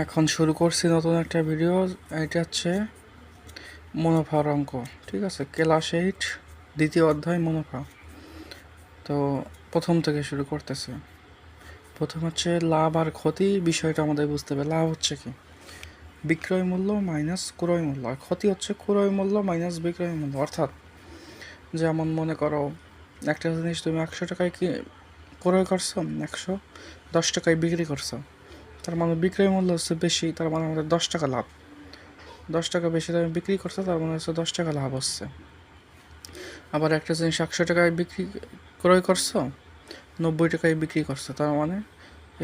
এখন শুরু করছি নতুন একটা ভিডিও। এটা হচ্ছে মুনাফার অঙ্ক, ঠিক আছে? ক্লাস 8 দ্বিতীয় অধ্যায় মুনাফা। তো প্রথম থেকে শুরু করতেছে। প্রথম হচ্ছে লাভ আর ক্ষতি বিষয়টা আমাদের বুঝতে হবে। লাভ হচ্ছে কি? বিক্রয় মূল্য মাইনাস ক্রয় মূল্য, আর ক্ষতি হচ্ছে ক্রয় মূল্য মাইনাস বিক্রয় মূল্য। অর্থাৎ যেমন মনে করো একটা জিনিস তুমি 100 টাকায় কি ক্রয় করছো, 110 টাকায় বিক্রি করছো, তার মানে বিক্রয় মূল্য হচ্ছে বেশি, তার মানে আমাদের 10 টাকা লাভ। 10 টাকা বেশি দামে বিক্রি করছে, তার মানে হচ্ছে 10 টাকা লাভ হচ্ছে। আবার একটা জিনিস 100 টাকায় ক্রয় করছো, 90 টাকায় বিক্রি করছো, তার মানে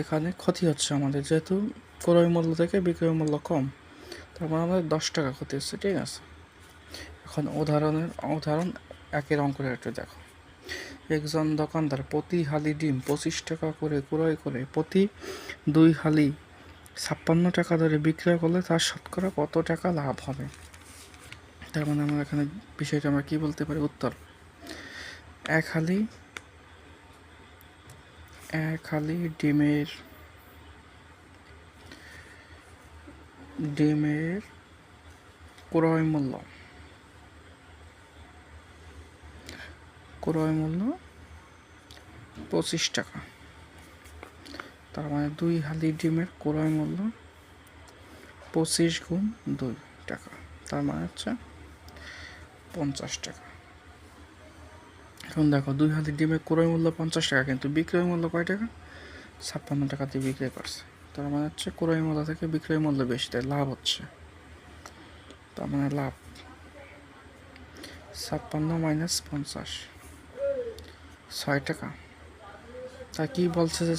এখানে ক্ষতি হচ্ছে আমাদের, যেহেতু ক্রয় মূল্য থেকে বিক্রয় মূল্য কম, তার মানে আমাদের 10 টাকা ক্ষতি হচ্ছে, ঠিক আছে? এখন উদাহরণ একের অঙ্কটা একটু দেখো। একজন দোকানদার প্রতি হালি ডিম 25 টাকা করে ক্রয় করে প্রতি 2 হালি 56 টাকা ধরে বিক্রয় করলে তার শতকরা কত টাকা লাভ হবে? তার মানে আমরা এখানে বিষয়টা আমরা কি বলতে পারি? উত্তর, এক হালি ডিমের ক্রয় মূল্য 25 টাকা, তার মানে 2 হালি ডিমের ক্রয় মূল্য 25 গুণ 2 টাকা, তার মানে হচ্ছে 50 টাকা। এখন দেখো 2 হালি ডিমের ক্রয় মূল্য 50 টাকা, কিন্তু বিক্রয় মূল্য কয় টাকা? 56 টাকা দিয়ে বিক্রয় করছে, তার মানে হচ্ছে ক্রয় মূল্য থেকে বিক্রয় মূল্য বেশি, তাই লাভ হচ্ছে। তার মানে লাভ 56 মাইনাস 50, 6 টাকা। তা কি বলছে যে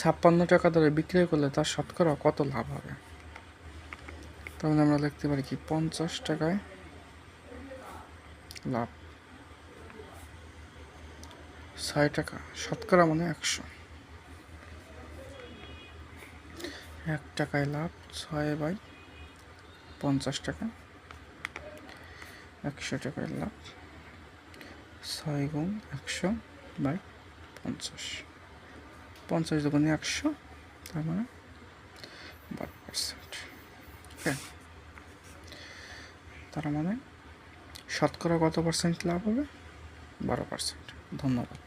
56 টাকা ধরে বিক্রয় করলে তার শতকরা কত লাভ হবে? তাহলে আমরা লিখতে পারি কি, 50 টাকায় লাভ, 6 টাকা, শতকরা মানে 100। 1 টাকায় লাভ 6/50 টাকা, 100 টাকায় লাভ 6 গুণ 100/50, 50 দুগুণে 100, তার মানে 12%। ওকে, তার মানে শতকরা কত পার্সেন্ট লাভ হবে? 12%। ধন্যবাদ।